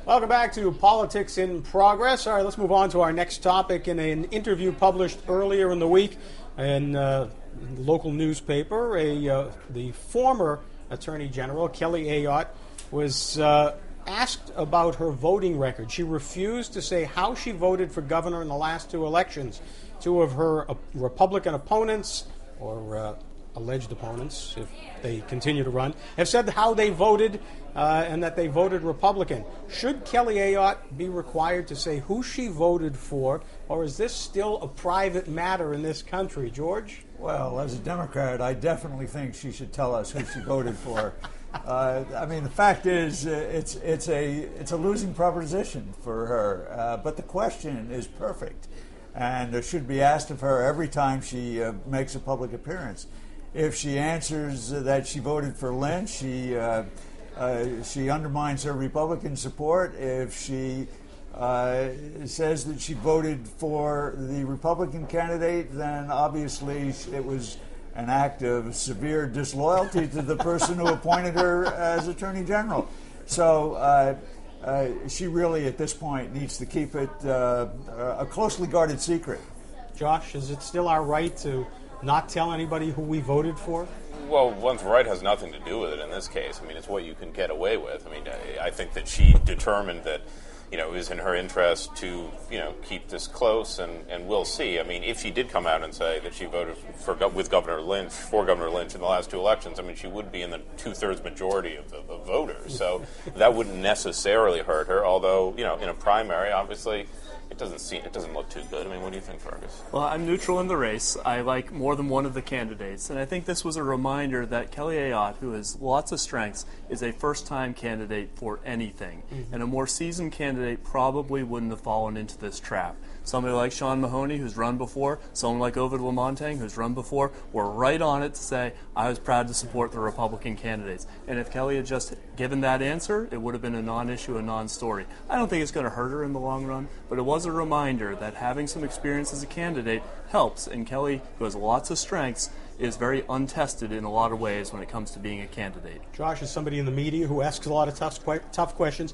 Welcome back to Politics in Progress. All right, let's move on to our next topic. In an interview published earlier in the week in the local newspaper, the former Attorney General, Kelly Ayotte, was asked about her voting record. She refused to say how she voted for governor in the last two elections. Two of her Republican opponents, or alleged opponents, if they continue to run, have said how they voted and that they voted Republican. Should Kelly Ayotte be required to say who she voted for, or is this still a private matter in this country? George? Well, as a Democrat, I definitely think she should tell us who she voted for. I mean, the fact is, it's a losing proposition for her. But the question is perfect, and it should be asked of her every time she makes a public appearance. If she answers that she voted for Lynch, she undermines her Republican support. If she says that she voted for the Republican candidate, then obviously it was an act of severe disloyalty to the person who appointed her as Attorney General. So she really, at this point, needs to keep it a closely guarded secret. Josh, is it still our right to not tell anybody who we voted for? Well, one's right has nothing to do with it in this case. I mean, it's what you can get away with. I mean, I think that she determined that, it was in her interest to, keep this close, and we'll see. I mean, if she did come out and say that she voted for Governor Lynch in the last two elections, I mean, she would be in the 2/3 majority of the voters. So that wouldn't necessarily hurt her, although, in a primary, obviously, it doesn't look too good. I mean, what do you think, Fergus? Well, I'm neutral in the race. I like more than one of the candidates, and I think this was a reminder that Kelly Ayotte, who has lots of strengths, is a first-time candidate for anything, and a more seasoned candidate probably wouldn't have fallen into this trap. Somebody like Sean Mahoney, who's run before, someone like Ovid Lamontagne, who's run before, were right on it to say, I was proud to support the Republican candidates. And if Kelly had just given that answer, it would have been a non-issue, a non-story. I don't think it's going to hurt her in the long run, but it was a reminder that having some experience as a candidate helps, and Kelly, who has lots of strengths, is very untested in a lot of ways when it comes to being a candidate. Josh is somebody in the media who asks a lot of tough questions.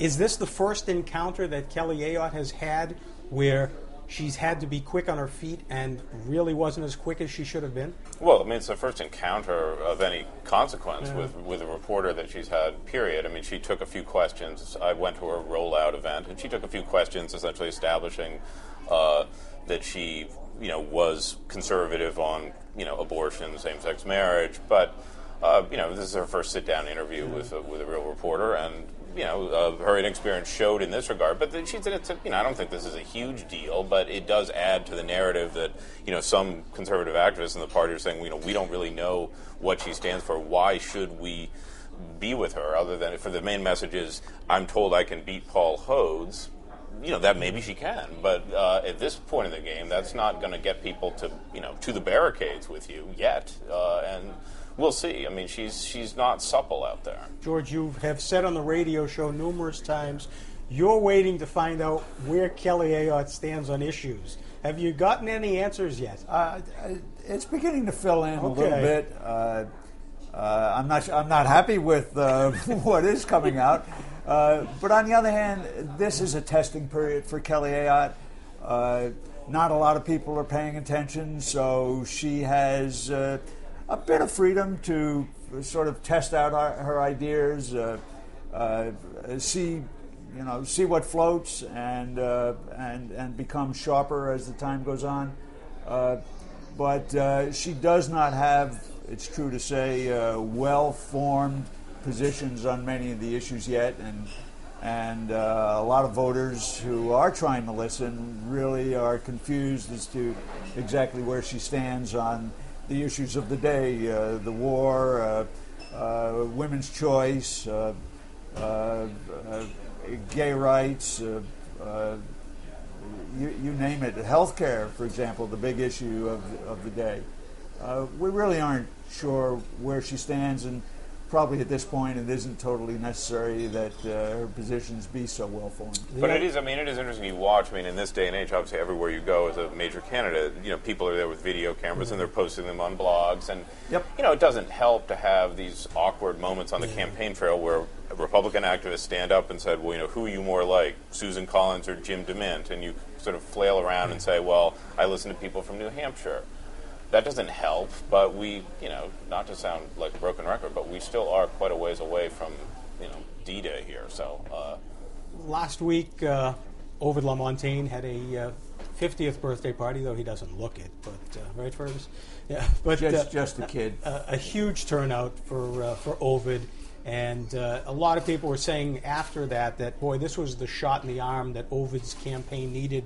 Is this the first encounter that Kelly Ayotte has had where she's had to be quick on her feet and really wasn't as quick as she should have been? Well, I mean, it's the first encounter of any consequence with a reporter that she's had, period. I mean, she took a few questions. I went to her rollout event, and she took a few questions essentially establishing that she, was conservative on, abortion, same-sex marriage. But, this is her first sit-down interview with a real reporter, and her inexperience showed in this regard. But she said I don't think this is a huge deal, but it does add to the narrative that, some conservative activists in the party are saying, we don't really know what she stands for. Why should we be with her? Other than for the main message is, I'm told I can beat Paul Hodes. That maybe she can, but at this point in the game, that's not going to get people to the barricades with you yet, and we'll see. I mean, she's not supple out there. George, you have said on the radio show numerous times you're waiting to find out where Kelly Ayotte stands on issues. Have you gotten any answers yet? It's beginning to fill in a little bit. I'm not happy with what is coming out. But on the other hand, this is a testing period for Kelly Ayotte. Not a lot of people are paying attention, so she has a bit of freedom to sort of test out her ideas, see what floats, and become sharper as the time goes on. But she does not have, it's true to say, well-formed positions on many of the issues yet, and a lot of voters who are trying to listen really are confused as to exactly where she stands on the issues of the day, the war, women's choice, gay rights, you name it, healthcare, for example, the big issue of the day. We really aren't sure where she stands, and probably at this point it isn't totally necessary that her positions be so well formed. But it is interesting you watch. I mean, in this day and age, obviously everywhere you go as a major candidate, people are there with video cameras and they're posting them on blogs. And, it doesn't help to have these awkward moments on the campaign trail where Republican activists stand up and said, well, who are you more like, Susan Collins or Jim DeMint? And you sort of flail around and say, well, I listen to people from New Hampshire. That doesn't help, but we, not to sound like a broken record, but we still are quite a ways away from, D-Day here. So last week, Ovid LaMontagne had a 50th birthday party, though he doesn't look it. But right, Fergus? Yeah, but just a kid. A huge turnout for Ovid, and a lot of people were saying after that boy, this was the shot in the arm that Ovid's campaign needed.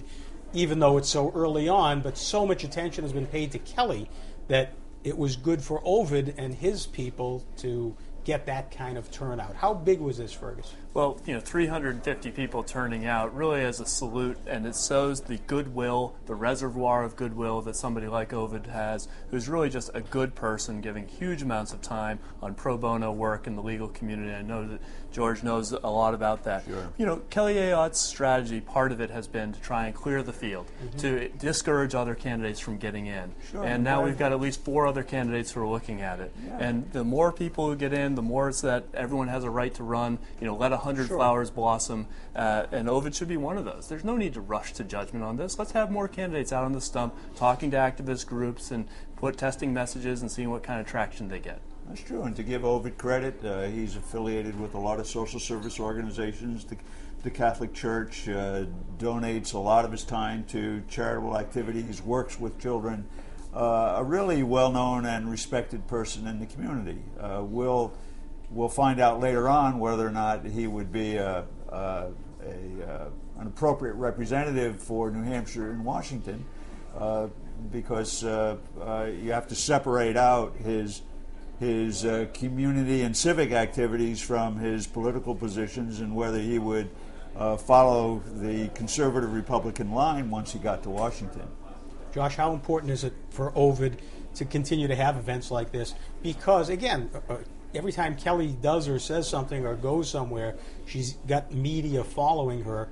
Even though it's so early on, but so much attention has been paid to Kelly that it was good for Ovid and his people to get that kind of turnout. How big was this, Fergus? Well, 350 people turning out really as a salute, and it shows the goodwill, the reservoir of goodwill that somebody like Ovid has, who's really just a good person giving huge amounts of time on pro bono work in the legal community. I know that George knows a lot about that. Sure. Kelly Ayotte's strategy, part of it has been to try and clear the field, to discourage other candidates from getting in. Sure, and now we've got at least 4 other candidates who are looking at it. Yeah. And the more people who get in, the more it's that everyone has a right to run, let 100 flowers blossom, and Ovid should be one of those. There's no need to rush to judgment on this. Let's have more candidates out on the stump, talking to activist groups and testing messages and seeing what kind of traction they get. That's true, and to give Ovid credit, he's affiliated with a lot of social service organizations. The Catholic Church donates a lot of his time to charitable activities, works with children. A really well-known and respected person in the community. We'll find out later on whether or not he would be an appropriate representative for New Hampshire and Washington, because you have to separate out his community and civic activities from his political positions, and whether he would follow the conservative Republican line once he got to Washington. Josh, how important is it for Ovid to continue to have events like this? Because, again, every time Kelly does or says something or goes somewhere, she's got media following her.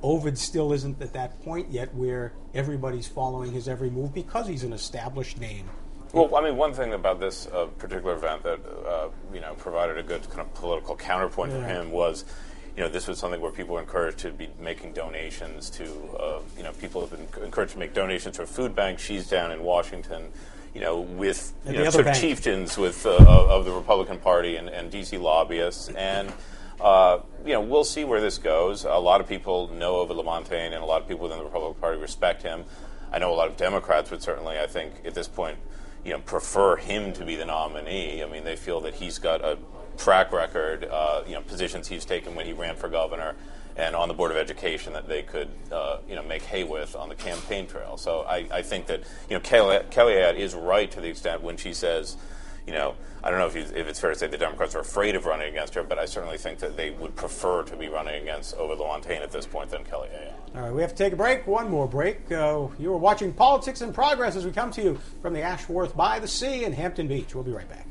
Ovid still isn't at that point yet where everybody's following his every move because he's an established name. Well, I mean, one thing about this particular event that provided a good kind of political counterpoint for him was, this was something where people were encouraged to be making donations to, people have been encouraged to make donations to a food bank. She's down in Washington, with sort of chieftains of the Republican Party and D.C. lobbyists, and we'll see where this goes. A lot of people know Ovid LaMontagne, and a lot of people within the Republican Party respect him. I know a lot of Democrats would certainly, I think, at this point, prefer him to be the nominee. I mean, they feel that he's got a track record, positions he's taken when he ran for governor and on the Board of Education that they could, make hay with on the campaign trail. So I think that, Kelly Ayotte is right to the extent when she says, I don't know if it's fair to say the Democrats are afraid of running against her, but I certainly think that they would prefer to be running against Ovid LaMontagne at this point than Kelly Ayotte. All right, we have to take a break. One more break. You are watching Politics in Progress as we come to you from the Ashworth by the Sea in Hampton Beach. We'll be right back.